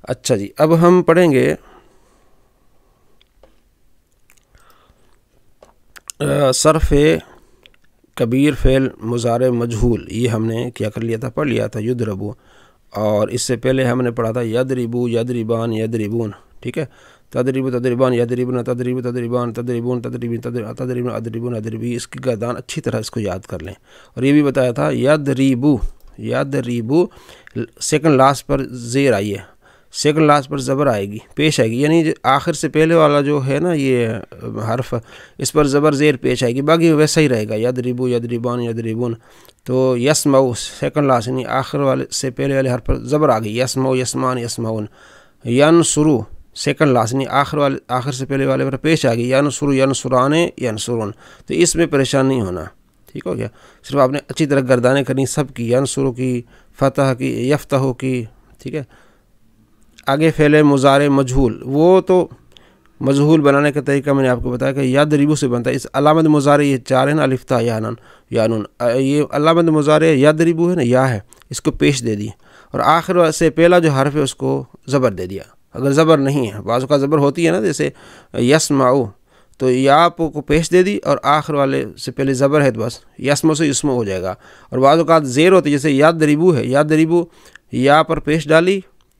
اچھا جی، اب ہم پڑھیں گے صرف کبیر فعل مضارع مجہول. یہ ہم نے کیا کر لیا تھا، پڑھ لیا تھا یضربو، اور اس سے پہلے ہم نے پڑھا تھا یضربو یضربان یضربون. ٹھیک ہے، تضرب تضربان یضربون تضرب تضربان تضربون تضربین تضربون اضربون اضربی. اس کی گردان اچھی طرح اس کو یاد کر لیں. اور یہ بھی بتایا تھا یضربو یضربو سیکنڈ لاسٹ پر زیر آئی ہے، سیکنڈ لاسٹ پر زبر آئے گی، پیش آئے گی، یعنی آخر سے پہلے والا جو ہے نا یہ حرف، اس پر زبر زیر پیش آئے گی، باقی ویسا ہی رہے گا یضربو یضربان یضربون. تو یسمعو سیکنڈ لاسٹ یعنی آخر والے سے پہلے والے حرف پر زبر آ گئی، یسمعو یسمان یسمعون. ینصرو سیکنڈ لاسٹ یعنی آخر سے پہلے والے پر پیش آ گئی، ینصرو ینصران ینصرون. تو اس میں پریشان نہیں ہونا، ٹھیک ہو گیا. صرف آپ نے اچھی طرح گردانیں کرنی سب کی، ینصرو کی، فتح کی، یفتح کی. ٹھیک ہے، آگے فعل مضارع مجہول، وہ تو مجہول بنانے کا طریقہ میں نے آپ کو بتایا کہ یضربو سے بنتا ہے. اس علامت مضارع یہ 4 ہیں نا، الف تا یا نون یا نون. یہ علامت مضارع یضربو ہے نا، یا ہے، اس کو پیش دے دی، اور آخر سے پہلا جو حرف ہے اس کو زبر دے دیا. اگر زبر نہیں ہے، بعض اوقات زبر ہوتی ہے نا، جیسے یسمعو تو یا کو پیش دے دی اور آخر والے سے پہلے زبر ہے تو بس یسمو سے یسمو ہو جائے گا. اور بعض اوقات زیر ہوتی ہے، جیسے یضربو ہے، یضربو یا پر پیش ڈالی،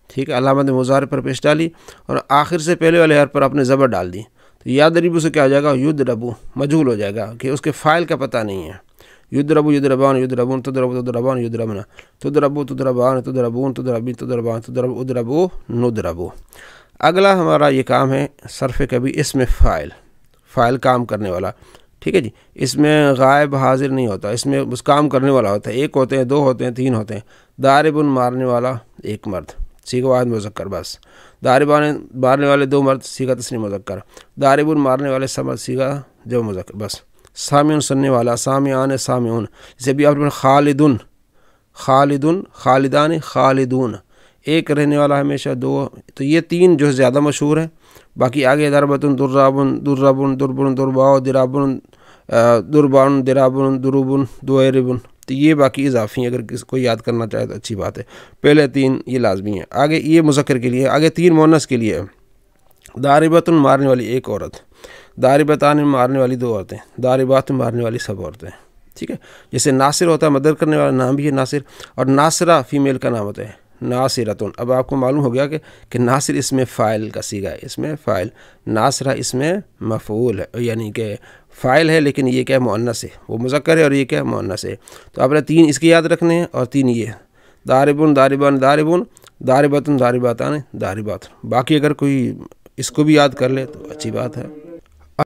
ٹھیک ہے، علامت مضارع پر پیش ڈالی، اور آخر سے پہلے والے حرف پر اپنے زبر ڈال دی، تو یضربو سے کیا ہو جائے گا، یضربو مجہول ہو جائے گا کہ اس کے فاعل کا پتہ نہیں ہے. یضربو یضربان یضربون تضرب تضربان یضربن تضربو تضربان تضربون تضربی تضربان تضرب اضربو نضربو. اگلا ہمارا یہ کام ہے صرف کبھی اسم فاعل، فاعل کام کرنے والا. ٹھیک ہے جی، اس میں غائب حاضر نہیں ہوتا، اس میں بس کام کرنے والا ہوتا ہے. 1 ہوتے ہیں، 2 ہوتے ہیں، 3 ہوتے ہیں. ضاربن مارنے والا 1 مرد، صیغہ واحد مذکر بس. ضاربان مارنے والے 2 مرد، صیغہ تثنیہ مذکر. ضاربن مارنے والے سمر، صیغہ جمع مذکر بس. سامعون سننے والا، سامعان سامعون. جیسے بھی آپ نے خالدن خالدن خالدان خالدون، 1 رہنے والا ہمیشہ، 2. تو یہ 3 جو زیادہ مشہور ہیں. باقی آگے ضربتن درابن دربن دربن درباؤ درابن دربان درابن دروبن دوئربن. تو یہ باقی اضافی ہیں، اگر کسی کو یاد کرنا چاہے تو اچھی بات ہے. پہلے 3 یہ لازمی ہیں. آگے یہ مذکر کے لیے، آگے 3 مؤنث کے لیے. ضاربتن مارنے والی 1 عورت، ضاربتان مارنے والی 2 عورتیں، ضاربات مارنے والی سب عورتیں. ٹھیک ہے، جیسے ناصر ہوتا ہے مدد کرنے والا نام بھی ہے ناصر، اور ناصرہ فیمیل کا نام ہوتا ہے ناصرتن. اب آپ کو معلوم ہو گیا کہ ناصر اس میں فاعل کا صیغہ ہے، اس میں فاعل. ناصرہ اس میں مفعول ہے، یعنی کہ فاعل ہے، لیکن یہ کیا مؤنث ہے، وہ مذکر ہے اور یہ کیا مؤنث ہے. تو آپ نے 3 اس کے یاد رکھنے ہیں، اور 3 یہ ضاربن ضاربان ضاربون ضاربتن ضارباتان ضاربات. باقی اگر کوئی اس کو بھی یاد کر لے تو اچھی بات ہے.